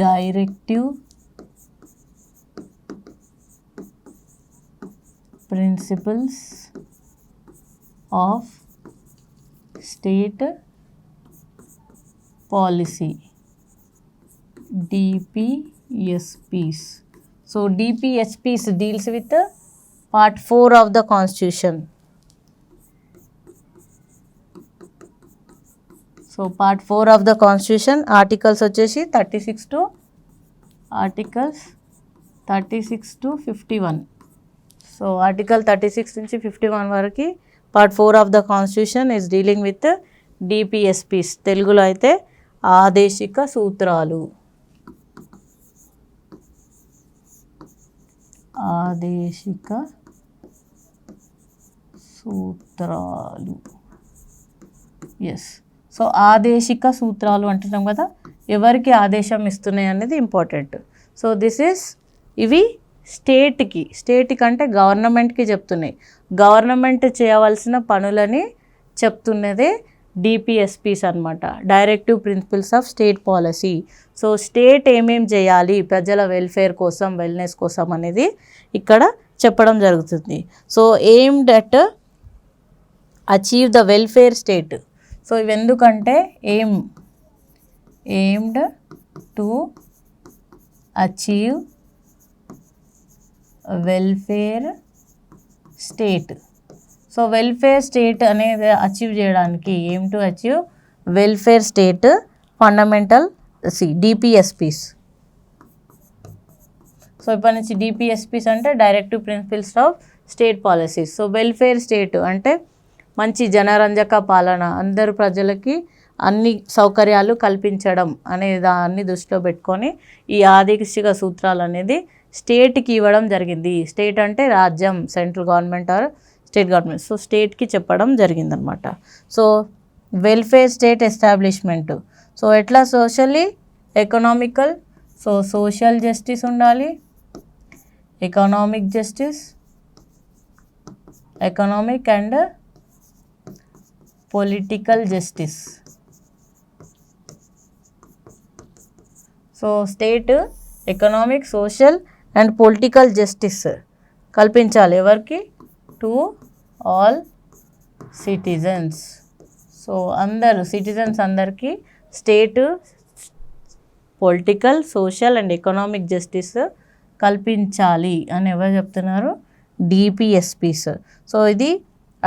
directive principles of state policy, DPSPs. So DPSPs deals with part 4 of the constitution. So part 4 of the constitution articles వచ్చేసి 36 to articles 36 to 51. So article 36 నుంచి 51 వరకు part 4 of the constitution is dealing with DPSPs. తెలుగులో అయితే ఆదేశిక సూత్రాలు. ఆదేశిక సూత్రాలు, yes. So ఆదేశిక సూత్రాలు అంటున్నాం కదా, ఎవరికి ఆదేశం ఇస్తున్నాయి అనేది ఇంపార్టెంట్. సో దిస్ ఈస్ ఇవి స్టేట్కి అంటే గవర్నమెంట్కి చెప్తున్నాయి. గవర్నమెంట్ చేయవలసిన పనులని చెప్తున్నదే డిపిఎస్పిస్ అనమాట, directive principles of state policy. So state ఏమేం చేయాలి ప్రజల వెల్ఫేర్ కోసం, వెల్నెస్ కోసం అనేది ఇక్కడ చెప్పడం జరుగుతుంది. So aimed at achieve the welfare state. So ఇవి ఎందుకంటే aimed to achieve welfare state. So welfare state అనేది అచీవ్ చేయడానికి aim to achieve welfare state fundamental DPSPs. So ఇప్పటి నుంచి డిపిఎస్పిస్ అంటే directive principles of state policies. So welfare state అంటే మంచి జనరంజక పాలన, అందరు ప్రజలకి అన్ని సౌకర్యాలు కల్పించడం అనే దాన్ని దృష్టిలో పెట్టుకొని ఈ ఆదేశిక సూత్రాలు అనేది స్టేట్కి ఇవ్వడం జరిగింది. స్టేట్ అంటే రాజ్యం, central government or state government. So స్టేట్కి చెప్పడం జరిగిందనమాట. So welfare state establishment. So ఎట్లా socially economical. So social justice ఉండాలి, economic justice, economic and political justice. So state economic, social and political justice కల్పించాలి. ఎవరికి? To all citizens. సో అందరు citizens అందరికీ state political, social and economic justice కల్పించాలి అని ఎవరు చెప్తున్నారు? డిపిఎస్పిస్. సో ఇది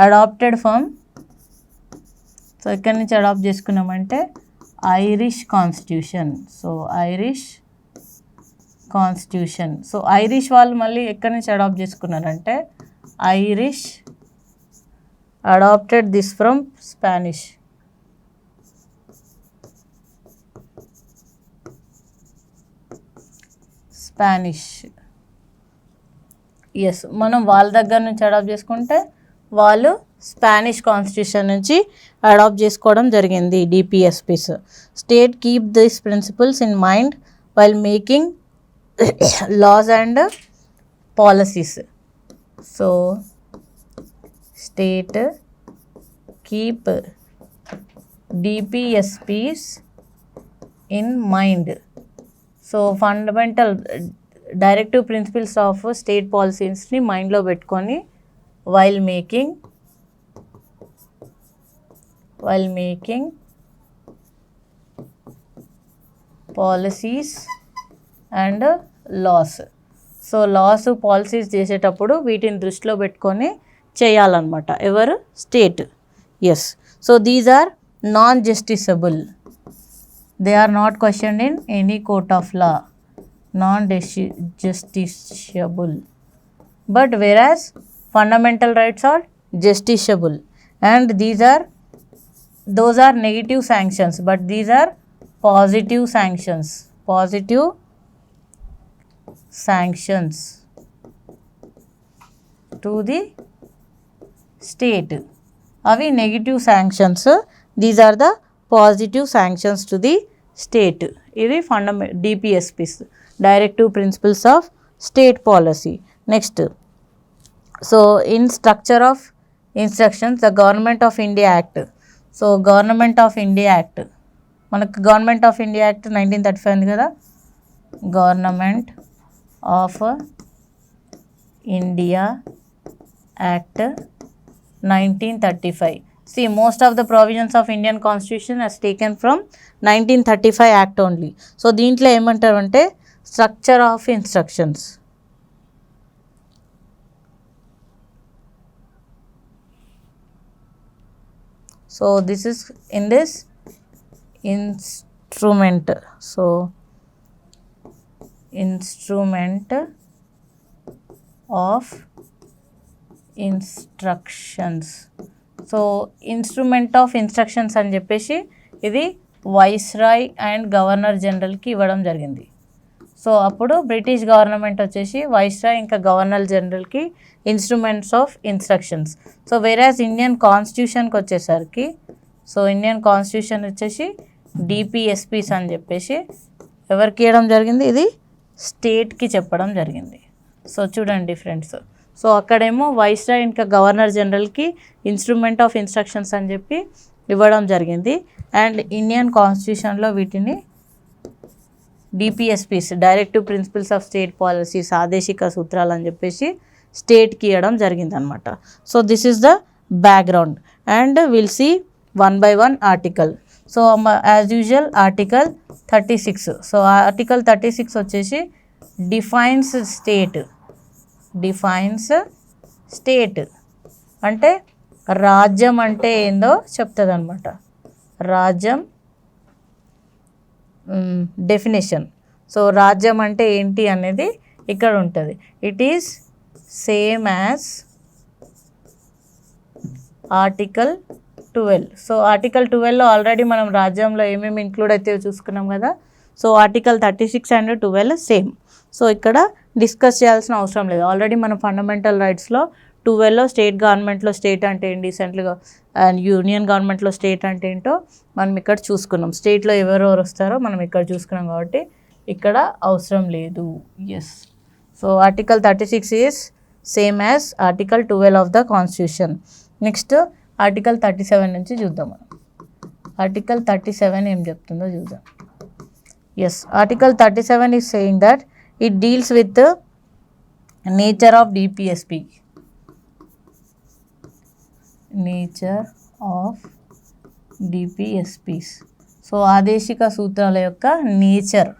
అడాప్టెడ్ ఫ్రమ్, సో ఎక్కడి నుంచి అడాప్ట్ చేసుకున్నామంటే Irish constitution. So Irish constitution. So Irish వాళ్ళు మళ్ళీ ఎక్కడి నుంచి అడాప్ట్ చేసుకున్నారంటే Irish adapted this from Spanish. Yes, మనం వాళ్ళ దగ్గర నుంచి అడాప్ట్ చేసుకుంటే వాళ్ళు స్పానిష్ కాన్స్టిట్యూషన్ నుంచి అడాప్ట్ చేసుకోవడం జరిగింది DPSPs. State keep this principles in mind while making laws and policies. So state keep DPSPs in mind. So fundamental directive principles of state policies ni mind lo పెట్టుకొని while making policies and laws. So laws, policies చేసేటప్పుడు వీటిని దృష్టిలో పెట్టుకొని చేయాలన్నమాట. ఎవరు? State. Yes. So these are non justiciable. They are not questioned in any court of law. Non justiciable. But whereas fundamental rights are justiciable, and those are negative sanctions, but these are positive sanctions to the state. అవి negative sanctions, these are the positive sanctions to the state. ఇవి DPSPs, directive principles of state policy. Next, so in structure of instructions the government of India act. So government of India act, మనకు government of India act 1935 ఉంది కదా. Government of India act 1935. See, most of the provisions of Indian Constitution has taken from 1935 Act only. So, దీంట్లో ఏమంటారు అంటే structure of instructions. So, this is in this instrument. So, instrument of instructions. So instrument of instructions అని చెప్పేసి ఇది viceroy and governor జనరల్కి ఇవ్వడం జరిగింది. So అప్పుడు British government వచ్చేసి వైస్రాయ్ ఇంకా గవర్నర్ జనరల్కి instruments of instructions. So whereas Indian కాన్స్టిట్యూషన్కి వచ్చేసరికి, సో ఇండియన్ కాన్స్టిట్యూషన్ వచ్చేసి డిపిఎస్పీస్ అని చెప్పేసి ఎవరికి ఇవ్వడం జరిగింది, ఇది స్టేట్కి చెప్పడం జరిగింది. సో చూడండి డిఫరెన్స్. సో అక్కడేమో వైస్రాయ్ ఇంకా గవర్నర్ జనరల్కి ఇన్స్ట్రుమెంట్ ఆఫ్ ఇన్స్ట్రక్షన్స్ అని చెప్పి ఇవ్వడం జరిగింది. అండ్ ఇండియన్ కాన్స్టిట్యూషన్లో వీటిని DPSPs, directive principles of state policies, ఆదేశిక సూత్రాలు అని చెప్పేసి స్టేట్కి ఇవ్వడం జరిగింది అనమాట. So this is the background and will see one by one article. So as usual article 36. So article 36 వచ్చేసి డిఫైన్స్ స్టేట్. డిఫైన్స్ స్టేట్ అంటే రాజ్యం అంటే ఏందో చెప్తుంది అనమాట. రాజ్యం డెఫినేషన్. సో రాజ్యం అంటే ఏంటి అనేది ఇక్కడ ఉంటుంది. It is same as article 12. So article 12లో ఆల్రెడీ మనం రాజ్యంలో ఏమేమి ఇంక్లూడ్ అయితే చూసుకున్నాం కదా. So article 36 and 12 same. So ఇక్కడ డిస్కస్ చేయాల్సిన అవసరం లేదు. ఆల్రెడీ మనం ఫండమెంటల్ రైట్స్లో 12లో స్టేట్ గవర్నమెంట్లో స్టేట్ అంటే ఏంటి, సెంట్రల్ అండ్ యూనియన్ గవర్నమెంట్లో స్టేట్ అంటే ఏంటో మనం ఇక్కడ చూసుకున్నాం. స్టేట్లో ఎవరెవరు వస్తారో మనం ఇక్కడ చూసుకున్నాం కాబట్టి ఇక్కడ అవసరం లేదు. Yes. So article 36 is same as article 12 of the constitution. Next article 37 నుంచి చూద్దాం మనం. ఆర్టికల్ 37 ఏం చెప్తుందో చూద్దాం. Yes, article 37 is saying that it deals with the nature of DPSP. Nature of DPSPs. So ఆదేశిక సూత్రాల యొక్క నేచర్.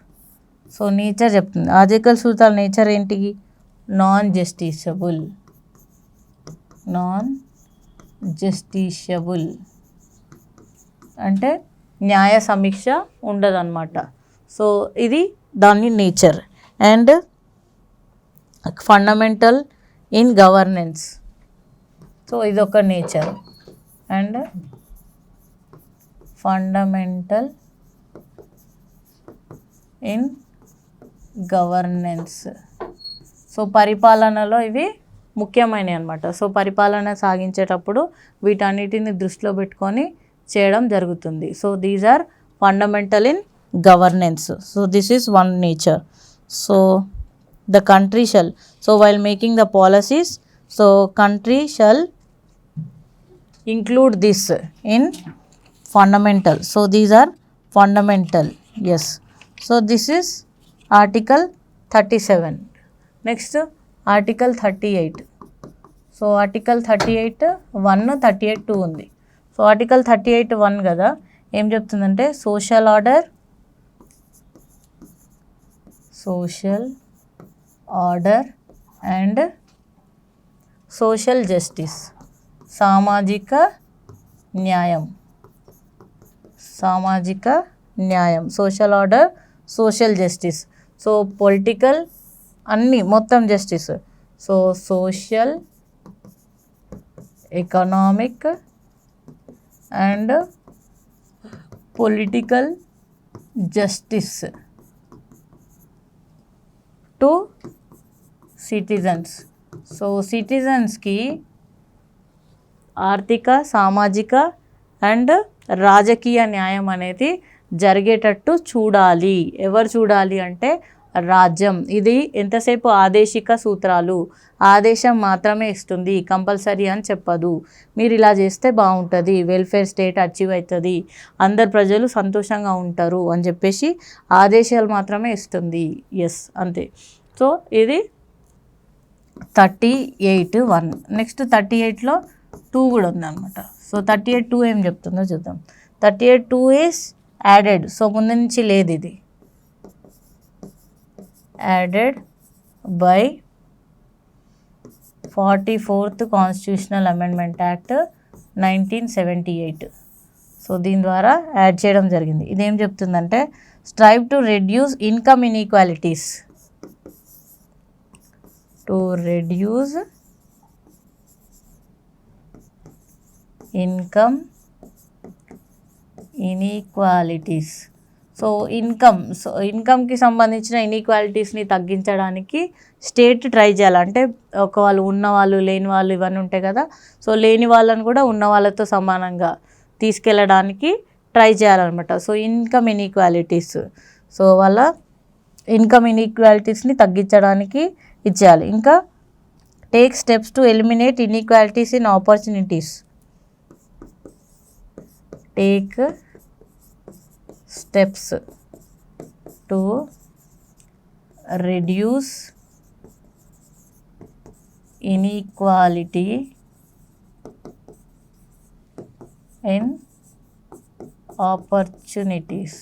సో నేచర్ చెప్తుంది. ఆదేశిక సూత్రాల నేచర్ ఏంటి? Non justiciable. నాన్ జస్టిషియబుల్ అంటే న్యాయ సమీక్ష ఉండదన్నమాట. సో ఇది దాని nature. And fundamental in governance. So ఇదొక nature. And fundamental in governance. So పరిపాలనలో ఇవి ముఖ్యమైనవి అన్నమాట. సో పరిపాలన సాగించేటప్పుడు వీటన్నిటిని దృష్టిలో పెట్టుకొని చేయడం జరుగుతుంది. So these are fundamental in governance. So this is one nature. So the country shall, so while making the policies, so country shall include this in fundamental. So these are fundamental. Yes. So this is article 37. Next article 38. So article 38 1 38 2 ఉంది. So article 38 1 కదా ఏం చెప్తుందంటే social order, social order and social justice, సామాజిక న్యాయం. సామాజిక న్యాయం, social order, social justice. So political అన్నీ మొత్తం justice. So social, economic and political justice to citizens. So సిటిజన్స్కి ఆర్థిక, సామాజిక అండ్ రాజకీయ న్యాయం అనేది జరిగేటట్టు చూడాలి. ఎవరు చూడాలి అంటే రాజ్యం ఇది ఎంతసేపు ఆదేశిక సూత్రాలు, ఆదేశం మాత్రమే ఇస్తుంది, కంపల్సరీ అని చెప్పదు. మీరు ఇలా చేస్తే బాగుంటుంది, వెల్ఫేర్ స్టేట్ అచీవ్ అవుతుంది, అందరు ప్రజలు సంతోషంగా ఉంటారు అని చెప్పేసి ఆదేశాలు మాత్రమే ఇస్తుంది. ఎస్ అంతే. సో ఇది 38(1). నెక్స్ట్ 38లో 2 కూడా ఉందన్నమాట. సో 38(2) ఏం చెప్తుందో చూద్దాం. 38(2) ఈస్ యాడెడ్. సో ముందు నుంచి లేదు, ఇది added by 44th constitutional amendment act 1978. So దీని ద్వారా యాడ్ చేయడం జరిగింది. ఇదేం చెప్తుందంటే strive to reduce income inequalities, to reduce income inequalities. So ఇన్కమ్కి సంబంధించిన ఇన్ఈక్వాలిటీస్ని తగ్గించడానికి స్టేట్ ట్రై చేయాలి. అంటే వాళ్ళు ఉన్నవాళ్ళు లేని వాళ్ళు ఇవన్నీ ఉంటాయి కదా. సో లేని వాళ్ళని కూడా ఉన్న వాళ్ళతో సమానంగా తీసుకెళ్ళడానికి ట్రై చేయాలన్నమాట. సో ఇన్కమ్ ఇన్ఈక్వాలిటీస్, సో వాళ్ళ ఇన్కమ్ ఇన్ఈక్వాలిటీస్ని తగ్గించడానికి ఇచ్చేయాలి. ఇంకా take steps to eliminate inequalities in opportunities, take steps to reduce inequality in opportunities.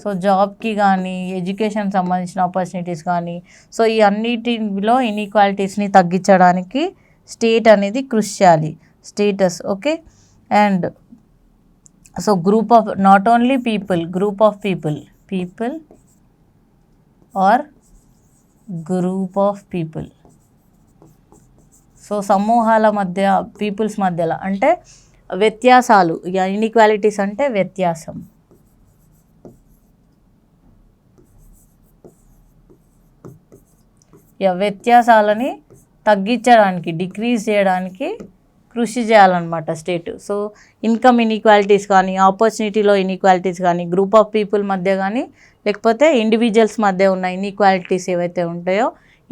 So జాబ్కి కానీ ఎడ్యుకేషన్ సంబంధించిన ఆపర్చునిటీస్ కానీ, సో ఈ అన్నిటిలో ఇన్ఈక్వాలిటీస్ని తగ్గించడానికి స్టేట్ అనేది కృషి చేయాలి. Status okay. And so group of, not only people, group of people are group of people. So సమూహాల మధ్య, పీపుల్స్ మధ్యలో అంటే వ్యత్యాసాలు, ఇన్ఈక్వాలిటీస్ అంటే వ్యత్యాసం. వ్యత్యాసాలని తగ్గించడానికి, డిక్రీజ్ చేయడానికి కృషి చేయాలన్నమాట స్టేట్. సో ఇన్కమ్ ఇన్ఈక్వాలిటీస్ కానీ, ఆపర్చునిటీలో ఇన్ఈక్వాలిటీస్ కానీ, గ్రూప్ ఆఫ్ పీపుల్ మధ్య కానీ, లేకపోతే ఇండివిజువల్స్ మధ్య ఉన్న ఇన్ఈక్వాలిటీస్ ఏవైతే ఉంటాయో,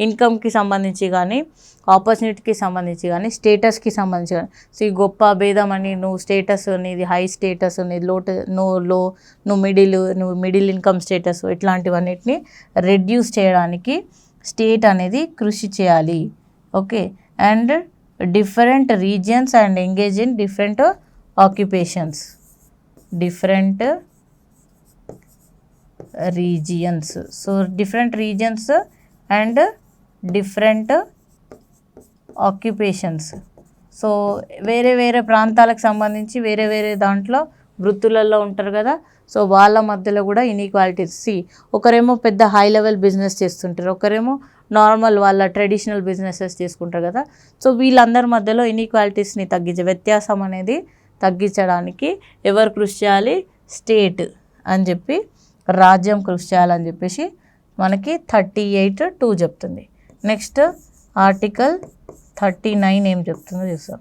ఇన్కమ్కి సంబంధించి కానీ, ఆపర్చునిటీకి సంబంధించి కానీ, స్టేటస్కి సంబంధించి కానీ. సో ఈ గొప్ప భేదం అని, నువ్వు స్టేటస్, నీది హై స్టేటస్, నీది నువ్వు మిడిల్ ఇన్కమ్ స్టేటస్, ఇట్లాంటివన్నిటిని రెడ్యూస్ చేయడానికి స్టేట్ అనేది కృషి చేయాలి. Okay. And different regions and engage in different occupations, different regions. So different regions and different occupations. So వేరే వేరే ప్రాంతాలకు సంబంధించి వేరే వేరే దాంట్లో వృత్తులలో ఉంటారు కదా. సో వాళ్ళ మధ్యలో కూడా ఇన్ఈక్వాలిటీస్. ఒకరేమో పెద్ద హై లెవెల్ బిజినెస్ చేస్తుంటారు, ఒకరేమో నార్మల్ వాళ్ళ ట్రెడిషనల్ బిజినెసెస్ చేసుకుంటారు కదా. సో వీళ్ళందరి మధ్యలో ఇన్ఈక్వాలిటీస్ని వ్యత్యాసం అనేది తగ్గించడానికి ఎవరు కృషి చేయాలి? స్టేట్ అని చెప్పి, రాజ్యం కృషి చేయాలని చెప్పేసి మనకి 38(2) చెప్తుంది. నెక్స్ట్ ఆర్టికల్ 39 ఏం చెప్తుందో చూస్తాం.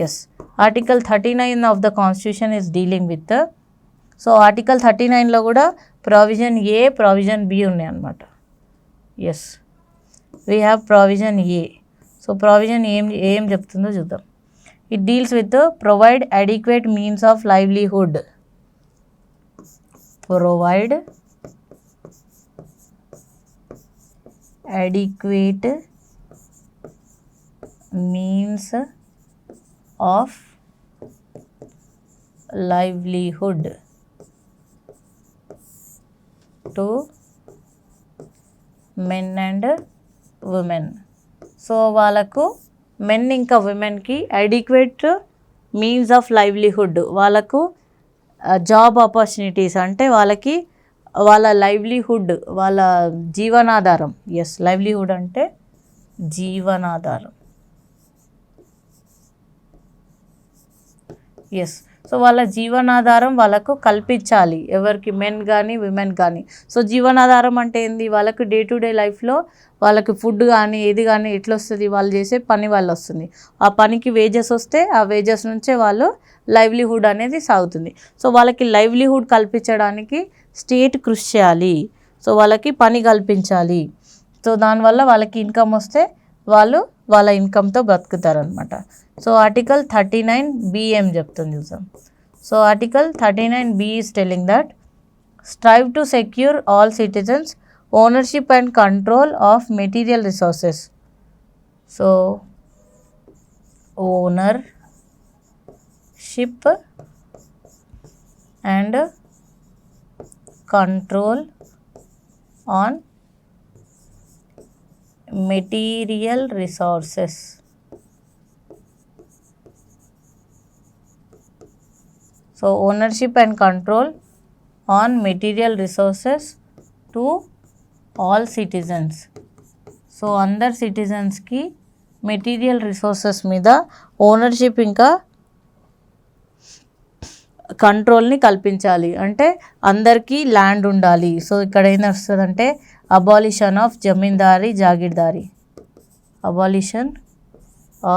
Yes, article 39 of the constitution is dealing with. So article 39లో కూడా ప్రావిజన్ ఏ, ప్రావిజన్ బి ఉన్నాయి అన్నమాట. Yes, we have provision A. So provision ఏం చెప్తుందో చూద్దాం. It deals with provide adequate means of livelihood, provide adequate means of livelihood to men and women. So వాళ్ళకు men ఇంకా ఉమెన్కి అడిక్వేట్ మీన్స్ ఆఫ్ లైవ్లీహుడ్, వాళ్ళకు job opportunities అంటే వాళ్ళకి వాళ్ళ లైవ్లీహుడ్, వాళ్ళ జీవనాధారం. ఎస్, లైవ్లీహుడ్ అంటే జీవనాధారం. ఎస్, సో వాళ్ళ జీవనాధారం వాళ్ళకు కల్పించాలి. ఎవరికి? మెన్ కానీ విమెన్ కానీ. సో జీవనాధారం అంటే ఏంది? వాళ్ళకు డే టు డే లైఫ్లో వాళ్ళకి ఫుడ్ కానీ ఏది కానీ ఎట్లా వస్తుంది? వాళ్ళు చేసే పని వల్ల వస్తుంది. ఆ పనికి వేజెస్ వస్తే ఆ వేజెస్ నుంచే వాళ్ళు లైవ్లీహుడ్ అనేది సాగుతుంది. సో వాళ్ళకి లైవ్లీహుడ్ కల్పించడానికి స్టేట్ కృషి చేయాలి. సో వాళ్ళకి పని కల్పించాలి. సో దానివల్ల వాళ్ళకి ఇన్కమ్ వస్తే వాళ్ళు వాళ్ళ ఇన్కమ్తో బ్రతుకుతారనమాట. సో ఆర్టికల్ 39B ఏం చెప్తుంది చూసాం. So article 39B is telling that strive to secure all citizens ownership and control of material resources. So ownership and control on material resources. So ownership and control on material resources to all citizens. So అందరు సిటిజన్స్కి material resources మీద ownership ఇంకా కంట్రోల్ని కల్పించాలి. అంటే అందరికీ land ఉండాలి. So ఇక్కడ ఏం వస్తుందంటే abolition of zamindari jagirdari, abolition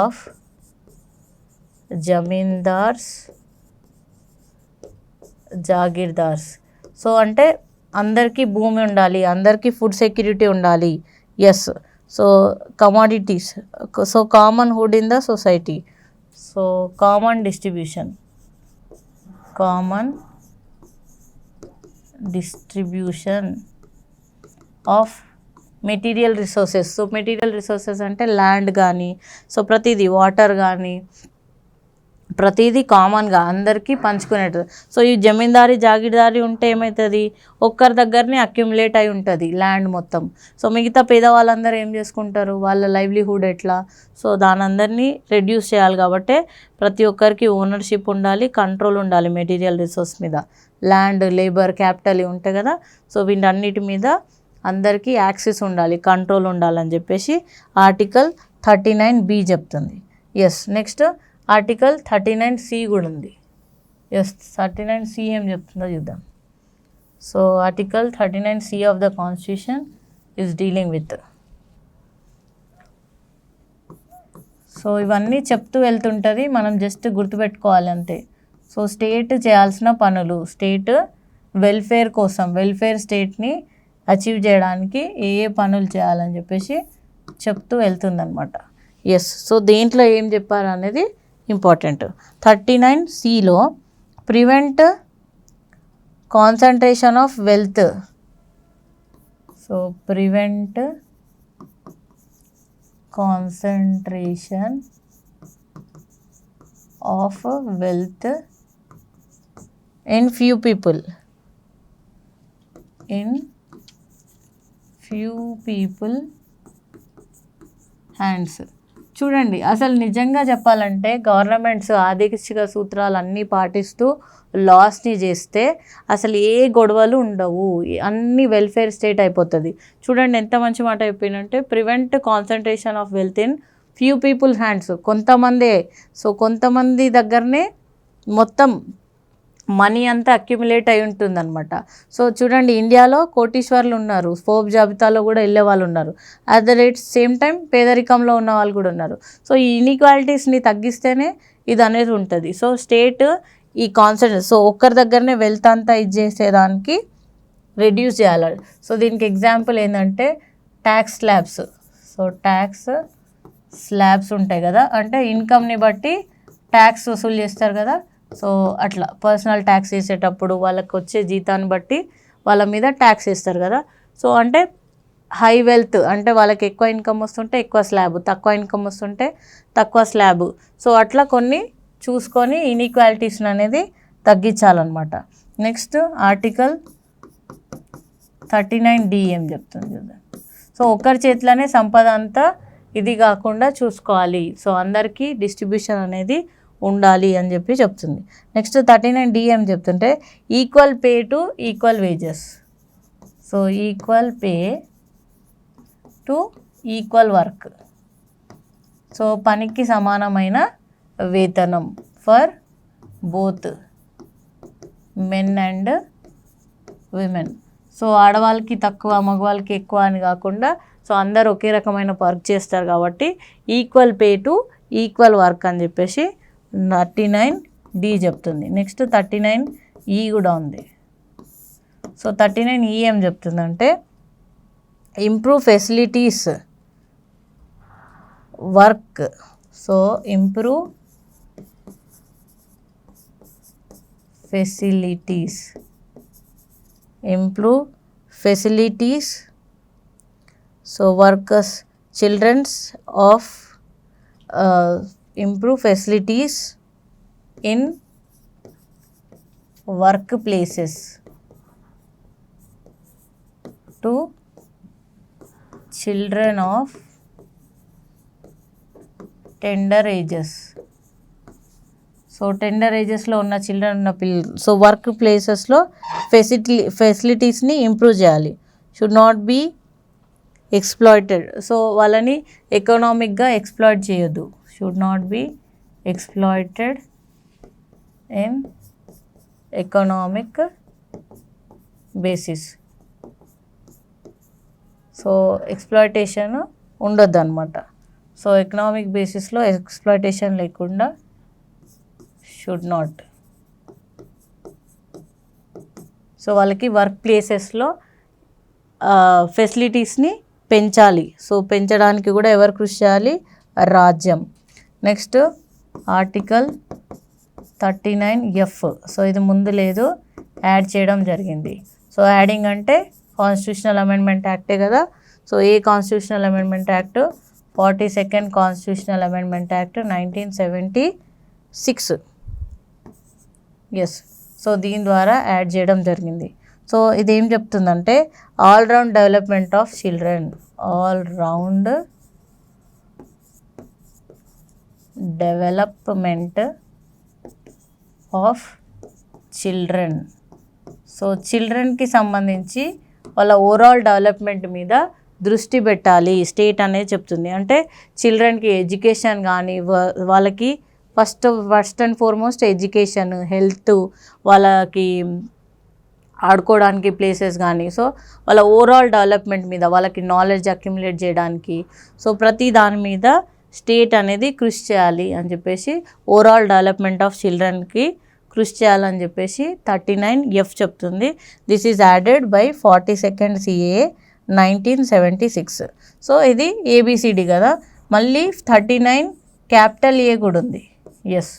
of zamindars jagirdars. So అంటే అందరికీ భూమి ఉండాలి, అందరికీ ఫుడ్ సెక్యూరిటీ ఉండాలి. Yes. So commodities, so common hood in the society. So common distribution of material resources. So material resources అంటే ల్యాండ్ కానీ, సో ప్రతిదీ వాటర్ కానీ ప్రతిదీ కామన్గా అందరికీ పంచుకునేది. సో ఈ జమీందారీ జాగీర్దారీ ఉంటే ఏమవుతుంది, ఒక్కరి దగ్గరనే అక్యుములేట్ అయి ఉంటుంది ల్యాండ్ మొత్తం. సో మిగతా పేదవాళ్ళందరూ ఏం చేసుకుంటారు, వాళ్ళ లైవ్లీహుడ్ ఎట్లా, సో దాని అందరినీ రెడ్యూస్ చేయాలి. కాబట్టి ప్రతి ఒక్కరికి ఓనర్షిప్ ఉండాలి, కంట్రోల్ ఉండాలి మెటీరియల్ రిసోర్స్ మీద. ల్యాండ్, లేబర్, క్యాపిటల్ ఉంటాయి కదా, సో వీటన్నిటి మీద అందరికీ యాక్సెస్ ఉండాలి, కంట్రోల్ ఉండాలని చెప్పేసి ఆర్టికల్ 39B చెప్తుంది. ఎస్. నెక్స్ట్ ఆర్టికల్ 39C కూడా ఉంది. ఎస్. 39C ఏం చెప్తుందో చూద్దాం. So article 39C of the constitution is dealing with. So ఇవన్నీ చెప్తూ వెళ్తుంటుంది, మనం జస్ట్ గుర్తుపెట్టుకోవాలి అంతే. సో స్టేట్ చేయాల్సిన పనులు, స్టేట్ వెల్ఫేర్ కోసం, వెల్ఫేర్ స్టేట్ని అచీవ్ చేయడానికి ఏ ఏ పనులు చేయాలని చెప్పేసి చెప్తూ వెళ్తుందన్నమాట. ఎస్. సో దేంట్లో ఏం చెప్పారు అనేది ఇంపార్టెంట్. 39Cలో prevent concentration of wealth. So prevent concentration of wealth in few people, hands. చూడండి, అసలు నిజంగా చెప్పాలంటే గవర్నమెంట్స్ ఆదేశిక సూత్రాలు అన్నీ పాటిస్తూ లాస్ని చేస్తే అసలు ఏ గొడవలు ఉండవు, అన్నీ వెల్ఫేర్ స్టేట్ అయిపోతుంది. చూడండి ఎంత మంచి మాట అయిపోయిందంటే prevent concentration of wealth in few people hands. కొంతమందే, సో కొంతమంది దగ్గరనే మొత్తం మనీ అంతా అక్యుములేట్ అయి ఉంటుందన్నమాట. సో చూడండి, ఇండియాలో కోటీశ్వర్లు ఉన్నారు, ఫోర్బ్స్ జాబితాలో కూడా వెళ్ళే వాళ్ళు ఉన్నారు. At the rate same time పేదరికంలో ఉన్న వాళ్ళు కూడా ఉన్నారు. సో ఈ ఇన్ఈక్వాలిటీస్ని తగ్గిస్తేనే ఇది అనేది ఉంటుంది. సో స్టేట్ ఈ కాన్సెప్ట్, సో ఒక్కరి దగ్గరనే వెల్త్ అంతా ఇది చేసేదానికి రెడ్యూస్ చేయాలి. సో దీనికి ఎగ్జాంపుల్ ఏంటంటే tax slabs. So tax slabs ఉంటాయి కదా, అంటే ఇన్కమ్ని బట్టి ట్యాక్స్ వసూలు చేస్తారు కదా. సో అట్లా పర్సనల్ ట్యాక్స్ వేసేటప్పుడు వాళ్ళకి వచ్చే జీతాన్ని బట్టి వాళ్ళ మీద ట్యాక్స్ వేస్తారు కదా. సో అంటే హై వెల్త్ అంటే వాళ్ళకి ఎక్కువ ఇన్కమ్ వస్తుంటే ఎక్కువ స్లాబ్, తక్కువ ఇన్కమ్ వస్తుంటే తక్కువ స్లాబ్. సో అట్లా కొన్ని చూసుకొని ఇన్ఈక్వాలిటీస్ని అనేది తగ్గించాలన్నమాట. నెక్స్ట్ ఆర్టికల్ 39D ఏం చెప్తుంది చూద్దాం. సో ఒకరి చేతిలోనే సంపద అంతా ఇది కాకుండా చూసుకోవాలి, సో అందరికీ డిస్ట్రిబ్యూషన్ అనేది ఉండాలి అని చెప్పి చెప్తుంది. నెక్స్ట్ 39D ఏం చెప్తుంటే equal pay to equal wages. So equal pay to equal work. So పనికి సమానమైన వేతనం for both men and women. So ఆడవాళ్ళకి తక్కువ, మగవాళ్ళకి ఎక్కువ అని కాకుండా సో అందరు ఒకే రకమైన వర్క్ చేస్తారు కాబట్టి equal pay to equal work అని చెప్పేసి 39D చెప్తుంది. నెక్స్ట్ 39E కూడా ఉంది. సో 39E ఏం చెప్తుందంటే improve facilities work. So improve facilities so workers childrens of improve facilities in workplaces to children of tender ages. So tender ఏజెస్లో ఉన్న children ఉన్న పిల్లలు, సో వర్క్ ప్లేసెస్లో ఫెసిలిటీస్ని ఇంప్రూవ్ చేయాలి. Should not be exploited. So వాళ్ళని ఎకనామిక్గా ఎక్స్ప్లాయిట్ చేయొద్దు. should not be exploited in economic basis. So exploitation ఉండొద్దు అనమాట. సో ఎకనామిక్ బేసిస్లో ఎక్స్ప్లాయిటేషన్ లేకుండా షుడ్ నాట్. సో వాళ్ళకి వర్క్ ప్లేసెస్లో ఫెసిలిటీస్ని పెంచాలి. సో పెంచడానికి కూడా ఎవరు కృషి చేయాలి? రాజ్యం. Next article 39F. సో ఇది ముందు లేదు, యాడ్ చేయడం జరిగింది. సో యాడింగ్ అంటే కాన్స్టిట్యూషనల్ అమెండ్మెంట్ యాక్టే కదా. So a constitutional amendment act? 42nd constitutional amendment act 1976. Yes. So దీని ద్వారా యాడ్ చేయడం జరిగింది. సో ఇదేం చెప్తుందంటే all round development of children. All round development of children. So చిల్డ్రన్కి సంబంధించి వాళ్ళ ఓవరాల్ డెవలప్మెంట్ మీద దృష్టి పెట్టాలి స్టేట్ అనేది చెప్తుంది. అంటే చిల్డ్రన్కి ఎడ్యుకేషన్ కానీ వాళ్ళకి first and foremost education, health, వాళ్ళకి ఆడుకోవడానికి ప్లేసెస్ కానీ, సో వాళ్ళ ఓవరాల్ డెవలప్మెంట్ మీద వాళ్ళకి నాలెడ్జ్ అక్యుములేట్ చేయడానికి, సో ప్రతి దాని మీద స్టేట్ అనేది కృషి చేయాలి అని చెప్పేసి, ఓవరాల్ డెవలప్మెంట్ ఆఫ్ చిల్డ్రన్కి కృషి చేయాలని చెప్పేసి 39F చెప్తుంది. This is added by 42nd CAA 1976. So ఇది ABCD కదా. మళ్ళీ 39 క్యాపిటల్ A కూడా ఉంది. Yes,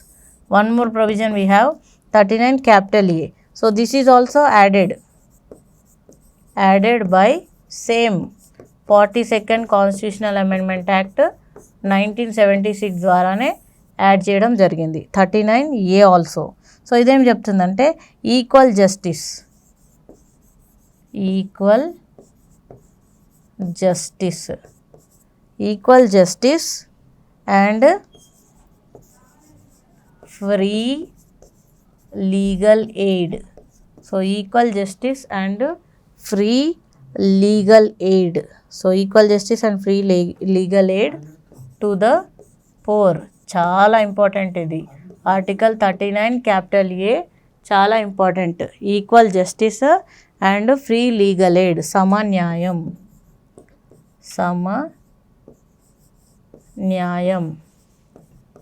one more provision we have 39 capital A. So this is also added by same 42nd constitutional amendment act 1976 ద్వారానే యాడ్ చేయడం జరిగింది 39A also. So ఇదేం చెప్తుందంటే equal justice and free legal aid. So equal justice and free legal aid. So equal justice and free legal aid to the poor. చాలా important ఇది. Article 39 capital A చాలా important. Equal justice and free legal aid, సమన్యాయం.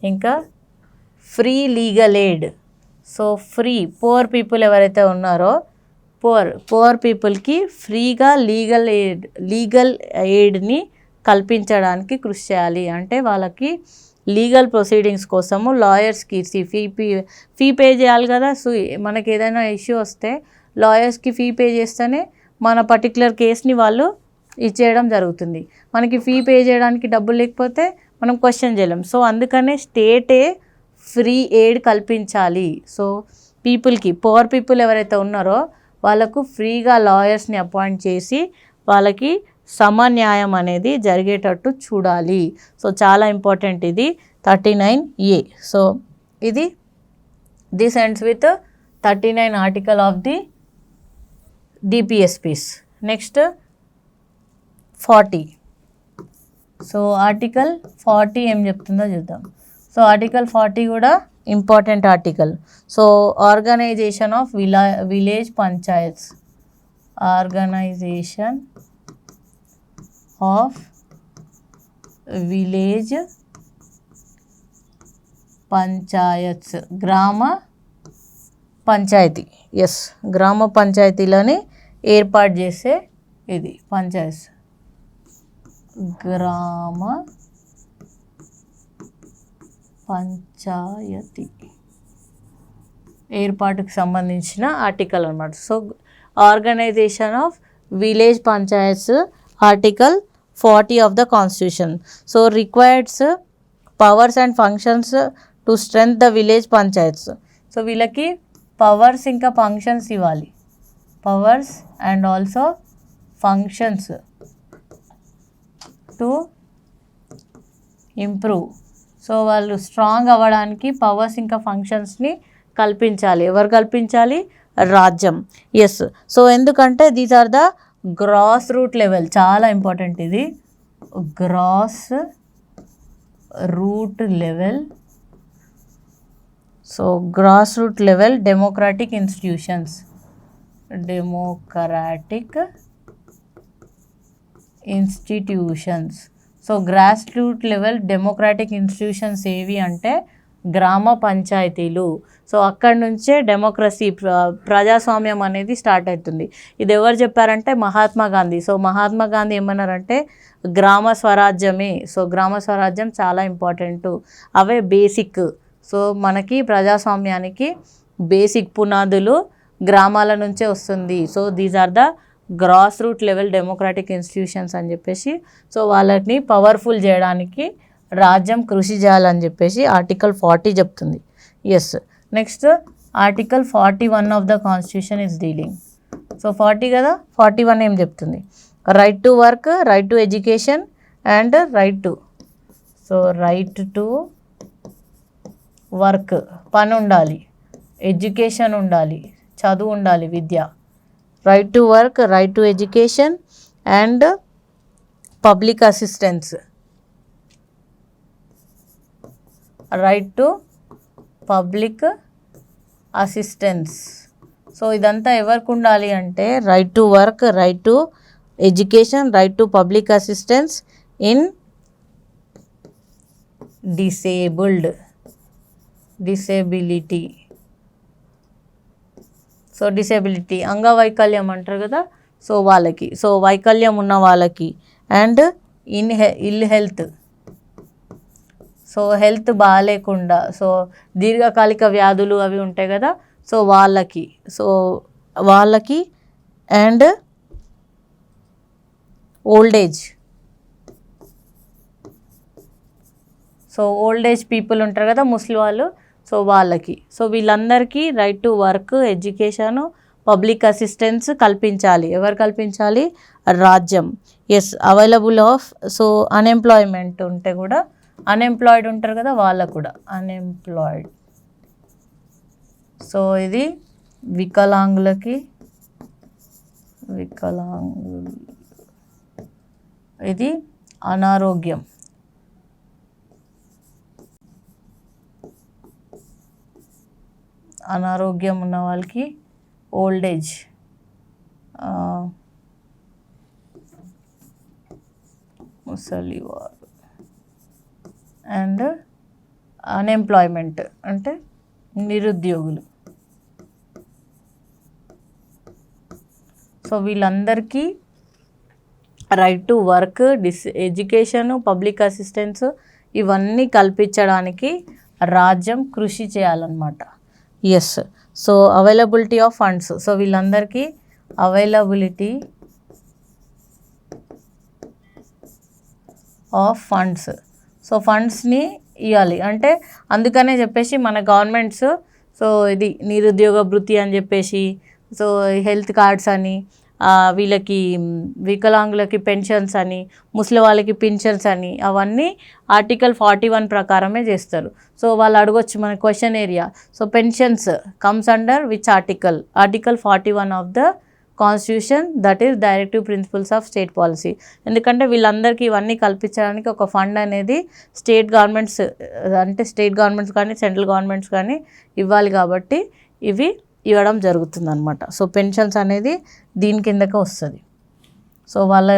ఇంకా free legal aid. So free poor people ఎవరైతే ఉన్నారో pour పీపుల్కి ఫ్రీగా legal ఎయిడ్ని కల్పించడానికి కృషి చేయాలి. అంటే వాళ్ళకి లీగల్ ప్రొసీడింగ్స్ కోసము లాయర్స్కి ఫీ పే చేయాలి కదా. సో మనకి ఏదైనా ఇష్యూ వస్తే లాయర్స్కి ఫీ పే చేస్తేనే మన పర్టికులర్ కేస్ని వాళ్ళు ఇచ్చేయడం జరుగుతుంది. మనకి ఫీ పే చేయడానికి డబ్బులు లేకపోతే మనం క్వశ్చన్ చేయలేం. సో అందుకనే స్టేటే ఫ్రీ ఎయిడ్ కల్పించాలి. సో పీపుల్కి, పోర్ పీపుల్ ఎవరైతే ఉన్నారో వాళ్ళకు ఫ్రీగా లాయర్స్ని అపాయింట్ చేసి వాళ్ళకి సమన్యాయం అనేది జరిగేటట్టు చూడాలి. సో చాలా ఇంపార్టెంట్ ఇది 39A. సో ఇది this ends with 39 article of the DPSPs. Next 40. So article 40 ఏం చెప్తుందో చూద్దాం. సో ఆర్టికల్ 40 కూడా important article. So organisation of village panchayats. Organisation of village panchayats, గ్రామ పంచాయతీ. ఎస్, గ్రామ పంచాయతీలని ఏర్పాటు చేసే ఇది పంచాయత్, గ్రామ పంచాయతీ ఏర్పాటుకు సంబంధించిన ఆర్టికల్ అన్నమాట. So organisation of village panchayats article 40 of the constitution. So requires powers and functions to strength the village panchayats. So వీళ్ళకి పవర్స్ ఇంకా ఫంక్షన్స్ ఇవ్వాలి, powers and also functions to improve. So వాళ్ళు స్ట్రాంగ్ అవ్వడానికి పవర్స్ ఇంకా ఫంక్షన్స్ని కల్పించాలి. ఎవరు కల్పించాలి? రాజ్యం. ఎస్. సో ఎందుకంటే these are the grass root level, చాలా ఇంపార్టెంట్ ఇది, grass root level. So grass root level democratic institutions, democratic institutions. So grass root level democratic institutions ఏవి అంటే గ్రామ పంచాయతీలు. సో అక్కడి నుంచే డెమోక్రసీ, ప్రజాస్వామ్యం అనేది స్టార్ట్ అవుతుంది. ఇది ఎవరు చెప్పారంటే మహాత్మా గాంధీ. సో మహాత్మా గాంధీ ఏమన్నారంటే గ్రామ స్వరాజ్యమే. సో గ్రామ స్వరాజ్యం చాలా ఇంపార్టెంట్, అవే బేసిక్. సో మనకి ప్రజాస్వామ్యానికి బేసిక్ పునాదులు గ్రామాల నుంచే వస్తుంది. So these are the grass root level democratic institutions అని చెప్పేసి. సో వాళ్ళని పవర్ఫుల్ చేయడానికి రాజ్యం కృషి చేయాలని చెప్పేసి ఆర్టికల్ 40 చెప్తుంది. Yes. Next article 41 of the constitution is dealing. So 40 కదా, 41 ఏం చెప్తుంది? Right to work, right to education and right to. So right to work, పని ఉండాలి, ఎడ్యుకేషన్ ఉండాలి, చదువు ఉండాలి, విద్య. Right to work, right to education and public assistance, right to public assistance. So ఇదంతా ఎవరికి ఉండాలి అంటే right to work, right to education, right to public assistance in disability. So disability అంగవైకల్యం అంటారు కదా, సో వాళ్ళకి, సో వైకల్యం ఉన్న వాళ్ళకి. And ill health, so health బాగాలేకుండా, సో దీర్ఘకాలిక వ్యాధులు అవి ఉంటాయి కదా, సో వాళ్ళకి and old age. So old age people ఉంటారు కదా, ముసలి వాళ్ళు, సో వాళ్ళకి. సో వీళ్ళందరికీ right to work, education, public assistance కల్పించాలి. ఎవరు కల్పించాలి? రాజ్యం. Yes. Available of, so unemployment ఉంటే కూడా, అన్ఎంప్లాయిడ్ ఉంటారు కదా వాళ్ళకు కూడా, అన్ఎంప్లాయిడ్. సో ఇది వికలాంగులకి, ఇది అనారోగ్యం, అనారోగ్యం ఉన్న వాళ్ళకి ఓల్డ్ ఏజ్, ముసలివారు. అండ్ అన్ఎంప్లాయ్మెంట్ అంటే నిరుద్యోగులు. సో వీళ్ళందరికీ right to work, education, public assistance ఇవన్నీ కల్పించడానికి రాజ్యం కృషి చేయాలన్నమాట. Yes. So availability of funds. So వీళ్ళందరికీ అవైలబిలిటీ ఆఫ్ ఫండ్స్. సో ఫండ్స్ని ఇవ్వాలి అంటే అందుకనే చెప్పేసి మన గవర్నమెంట్స్, సో ఇది నిరుద్యోగ భృతి అని చెప్పేసి, సో హెల్త్ కార్డ్స్ అని, వీళ్ళకి వికలాంగులకి పెన్షన్స్ అని, ముసలి వాళ్ళకి పెన్షన్స్ అని, అవన్నీ ఆర్టికల్ 41 ప్రకారమే చేస్తారు. సో వాళ్ళు అడగొచ్చు మన question area. So pensions comes under which article? Article 41 of the constitution, that is directive principles of state policy. ఎందుకంటే వీళ్ళందరికీ ఇవన్నీ కల్పించడానికి ఒక ఫండ్ అనేది స్టేట్ గవర్నమెంట్స్, అంటే స్టేట్ గవర్నమెంట్స్ కానీ సెంట్రల్ గవర్నమెంట్స్ కానీ ఇవ్వాలి కాబట్టి ఇవి ఇవ్వడం జరుగుతుందన్నమాట. సో పెన్షన్స్ అనేది దీని కిందకే వస్తుంది. సో వాళ్ళ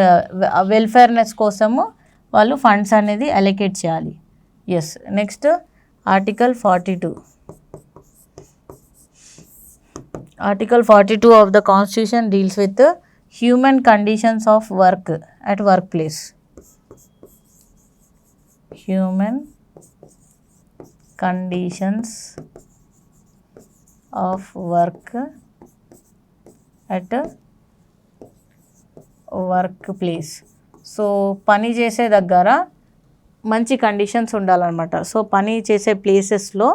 వెల్ఫేర్నెస్ కోసము వాళ్ళు ఫండ్స్ అనేది అలొకేట్ చేయాలి. Yes. Next article 42. Article 42 of the Constitution deals with human conditions of work at workplace. Human conditions of work at workplace. So పని చేసే దగ్గర మంచి కండిషన్స్ ఉండాలన్నమాట. సో పని చేసే ప్లేసెస్లో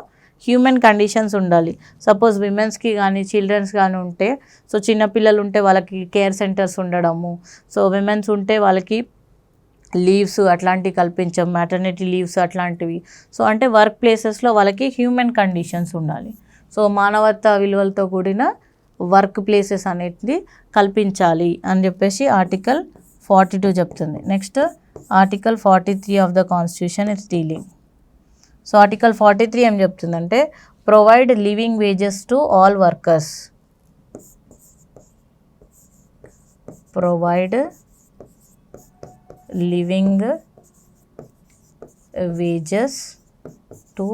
హ్యూమన్ కండిషన్స్ ఉండాలి. సపోజ్ విమెన్స్కి కానీ చిల్డ్రన్స్ కానీ ఉంటే, సో చిన్నపిల్లలు ఉంటే వాళ్ళకి కేర్ సెంటర్స్ ఉండడము, సో విమెన్స్ ఉంటే వాళ్ళకి లీవ్స్ అట్లాంటివి కల్పించం, మ్యాటర్నిటీ లీవ్స్ అట్లాంటివి. సో అంటే వర్క్ ప్లేసెస్లో వాళ్ళకి హ్యూమన్ కండిషన్స్ ఉండాలి. సో మానవతా విలువలతో కూడిన వర్క్ ప్లేసెస్ అనేది కల్పించాలి అని చెప్పేసి ఆర్టికల్ 42 చెప్తుంది. Next article 43 of the constitution is dealing. So article 43 ఏం చెప్తుందంటే provide living wages to all workers. Provide living wages to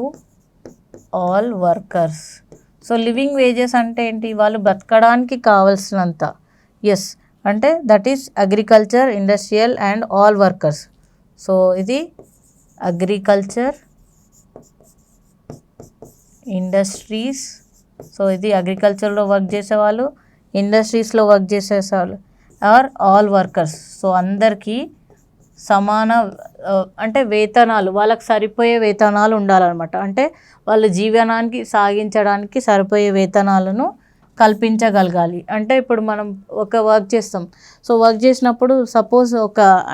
all workers. So living wages అంటే ఏంటి? వాళ్ళు బ్రతకడానికి కావాల్సినంత. ఎస్, అంటే that is agriculture, industrial and all workers. So ఇది agriculture, industries, so ఇది అగ్రికల్చర్లో వర్క్ చేసేవాళ్ళు, ఇండస్ట్రీస్లో వర్క్ చేసేవాళ్ళు ఆర్ ఆల్ వర్కర్స్. సో అందరికీ సమాన అంటే వేతనాలు, వాళ్ళకి సరిపోయే వేతనాలు ఉండాలన్నమాట. అంటే వాళ్ళ జీవనానికి సాగించడానికి సరిపోయే వేతనాలను కల్పించగలగాలి. అంటే ఇప్పుడు మనం ఒక వర్క్ చేస్తాం. సో వర్క్ చేసినప్పుడు సపోజ్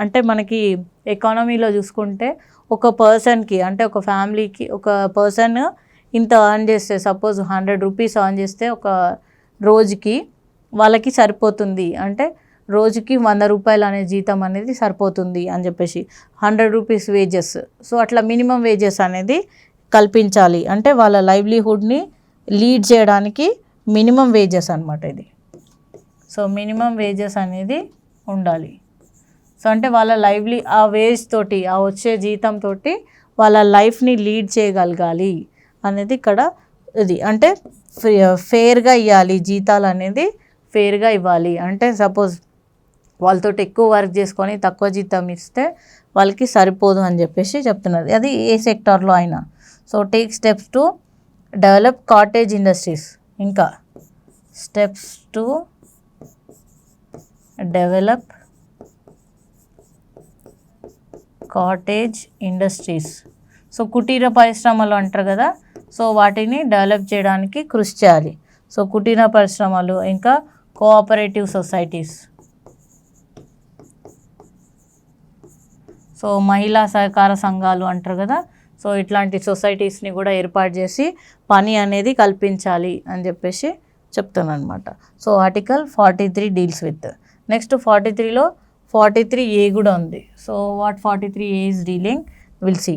అంటే మనకి ఎకానమీలో చూసుకుంటే ఒక పర్సన్కి, అంటే ఒక ఫ్యామిలీకి ఒక పర్సన్ ఇంత ఎర్న్ చేస్తే, సపోజ్ 100 రూపీస్ ఎర్న్ చేస్తే ఒక రోజుకి వాళ్ళకి సరిపోతుంది. అంటే రోజుకి 100 రూపాయలు అనే జీతం అనేది సరిపోతుంది అని చెప్పేసి 100 రూపీస్ వేజెస్. సో అట్లా మినిమం వేజెస్ అనేది కల్పించాలి. అంటే వాళ్ళ లైవ్లీహుడ్ని లీడ్ చేయడానికి మినిమం వేజెస్ అనమాట ఇది. సో మినిమం వేజెస్ అనేది ఉండాలి. సో అంటే వాళ్ళ ఆ వేజ్ తోటి, ఆ వచ్చే జీతంతో వాళ్ళ లైఫ్ని లీడ్ చేయగలగాలి అనేది ఇక్కడ ఇది. అంటే ఫెయిర్గా ఇవ్వాలి, జీతాలు అనేది ఫెయిర్గా ఇవ్వాలి. అంటే సపోజ్ వాళ్ళతో ఎక్కువ వర్క్ చేసుకొని తక్కువ జీతం ఇస్తే వాళ్ళకి సరిపోదు అని చెప్పేసి చెప్తున్నది. అది ఏ సెక్టార్లో అయినా. So take steps to develop cottage industries. ఇంకా steps to develop cottage industries. So కుటీర పరిశ్రమలు అంటారు కదా, సో వాటిని డెవలప్ చేయడానికి కృషి చేయాలి. సో కుటీర పరిశ్రమలు, ఇంకా కోఆపరేటివ్ సొసైటీస్, సో మహిళా సహకార సంఘాలు అంటారు కదా, సో ఇట్లాంటి సొసైటీస్ని కూడా ఏర్పాటు చేసి పని అనేది కల్పించాలి అని చెప్పేసి చెప్తాను అనమాట. So article 43 deals with. Next 43లో 43A కూడా ఉంది. So what 43A is dealing will see.